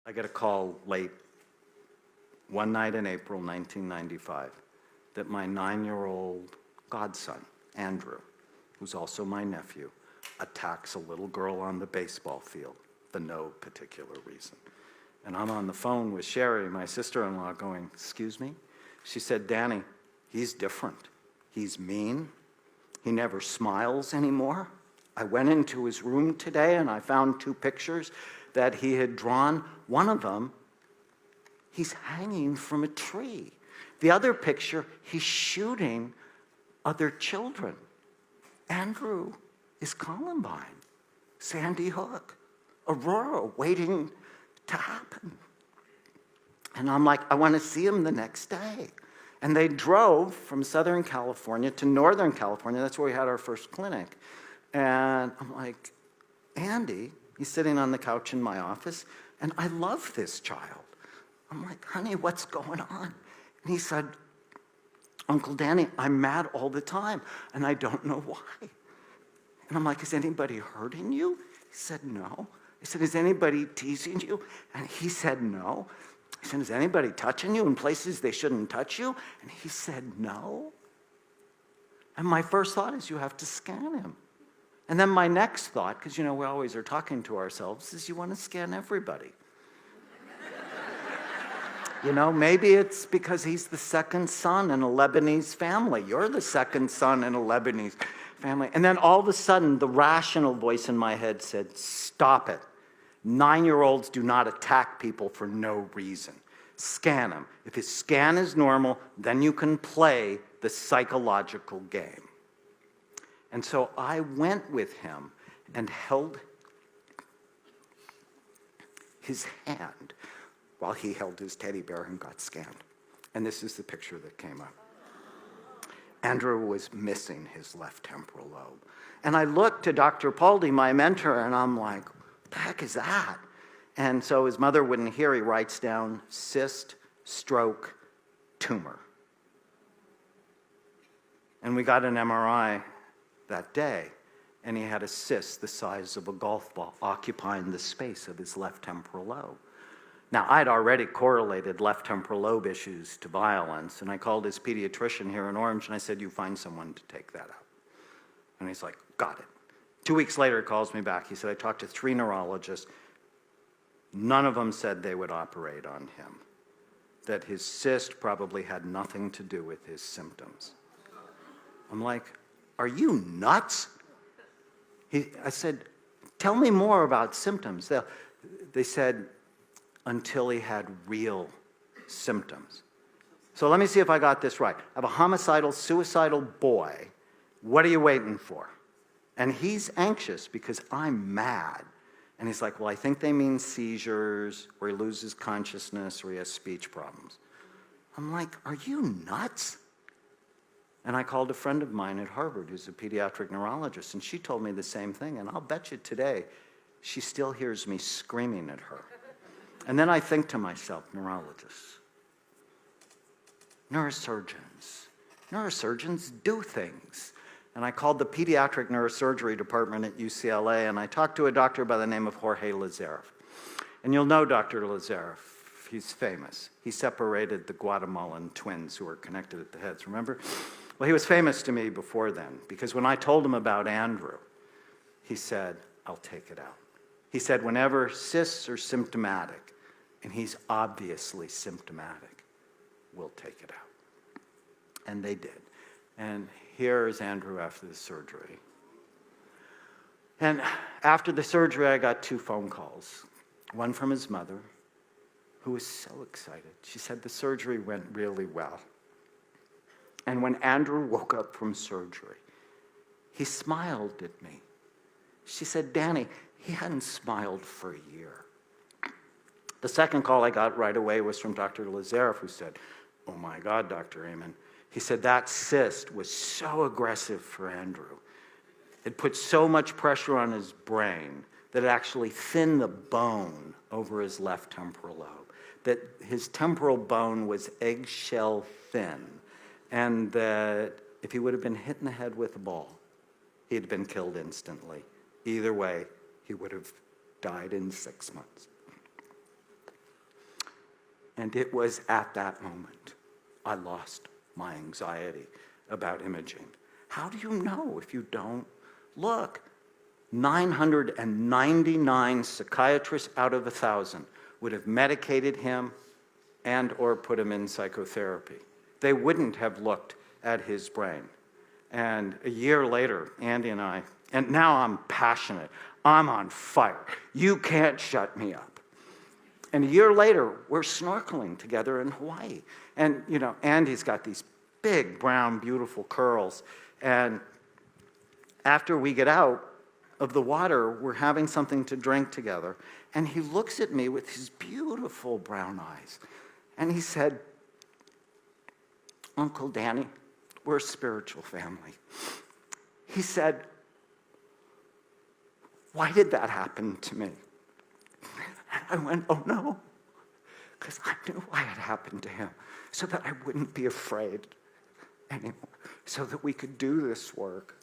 I get a call late one night in April 1995 that my 9-year-old godson, Andrew, who's also my nephew, attacks a little girl on the baseball field for no particular reason. And I'm on the phone with Sherry, my sister-in-law, going, "Excuse me?" She said, "Danny, he's different. He's mean. He never smiles anymore. I went into his room today and I found 2 pictures that he had drawn. One of them, he's hanging from a tree. The other picture, he's shooting other children. Andrew is Columbine, Sandy Hook, Aurora, waiting to happen." And I'm like, I want to see him the next day. And they drove from Southern California to Northern California. That's where we had our first clinic. And I'm like, Andy, he's sitting on the couch in my office, and I love this child. I'm like, honey, what's going on? And he said, Uncle Danny, I'm mad all the time, and I don't know why. And I'm like, is anybody hurting you? He said, no. I said, is anybody teasing you? And he said, no. I said, is anybody touching you in places they shouldn't touch you? And he said, no. And my first thought is, you have to scan him. And then my next thought, because, we always are talking to ourselves, is you want to scan everybody. Maybe it's because he's the second son in a Lebanese family. You're the second son in a Lebanese family. And then all of a sudden, the rational voice in my head said, stop it. 9-year-olds do not attack people for no reason. Scan him. If his scan is normal, then you can play the psychological game. And so I went with him and held his hand while he held his teddy bear and got scanned. And this is the picture that came up. Andrew was missing his left temporal lobe. And I looked to Dr. Paldi, my mentor, and I'm like, what the heck is that? And so his mother wouldn't hear. He writes down cyst, stroke, tumor. And we got an MRI that day, and he had a cyst the size of a golf ball occupying the space of his left temporal lobe. Now, I'd already correlated left temporal lobe issues to violence, and I called his pediatrician here in Orange, and I said, you find someone to take that out. And he's like, got it. 2 weeks later, he calls me back. He said, I talked to 3 neurologists. None of them said they would operate on him, that his cyst probably had nothing to do with his symptoms. I'm like, are you nuts? I said, tell me more about symptoms. They said, until he had real symptoms. So let me see if I got this right. I have a homicidal, suicidal boy. What are you waiting for? And he's anxious because I'm mad. And he's like, well, I think they mean seizures, or he loses consciousness, or he has speech problems. I'm like, are you nuts? And I called a friend of mine at Harvard who's a pediatric neurologist, and she told me the same thing. And I'll bet you today, she still hears me screaming at her. And then I think to myself, neurologists, neurosurgeons do things. And I called the pediatric neurosurgery department at UCLA, and I talked to a doctor by the name of Jorge Lazarev. And you'll know Dr. Lazarev. He's famous. He separated the Guatemalan twins who were connected at the heads, remember? Well, he was famous to me before then, because when I told him about Andrew, he said, I'll take it out. He said, whenever cysts are symptomatic, and he's obviously symptomatic, we'll take it out. And they did. And here is Andrew after the surgery. And after the surgery, I got 2 phone calls. One from his mother, who was so excited. She said the surgery went really well. And when Andrew woke up from surgery, he smiled at me. She said, Danny, he hadn't smiled for a year. The second call I got right away was from Dr. Lazarev, who said, oh my God, Dr. Amen. He said that cyst was so aggressive for Andrew. It put so much pressure on his brain that it actually thinned the bone over his left temporal lobe, that his temporal bone was eggshell thin, and that if he would have been hit in the head with a ball, he'd been killed instantly. Either way, he would have died in 6 months. And it was at that moment I lost my anxiety about imaging. How do you know if you don't look? 999 psychiatrists out of 1,000 would have medicated him and or put him in psychotherapy. They wouldn't have looked at his brain. And a year later, Andy and I, and now I'm passionate, I'm on fire. You can't shut me up. And a year later, we're snorkeling together in Hawaii. And, Andy's got these big, brown, beautiful curls. And after we get out of the water, we're having something to drink together. And he looks at me with his beautiful brown eyes. And he said, Uncle Danny, we're a spiritual family. He said, why did that happen to me? And I went, oh no, because I knew why it happened to him, so that I wouldn't be afraid anymore, so that we could do this work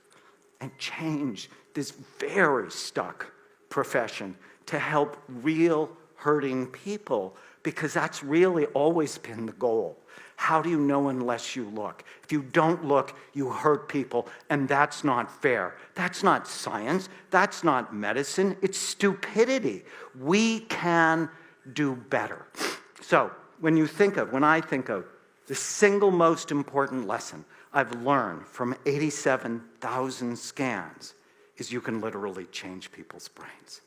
and change this very stuck profession to help real hurting people, because that's really always been the goal. How do you know unless you look? If you don't look, you hurt people, and that's not fair. That's not science. That's not medicine. It's stupidity. We can do better. So when I think of the single most important lesson I've learned from 87,000 scans is you can literally change people's brains.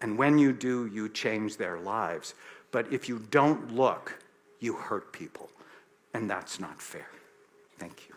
And when you do, you change their lives. But if you don't look, you hurt people. And that's not fair. Thank you.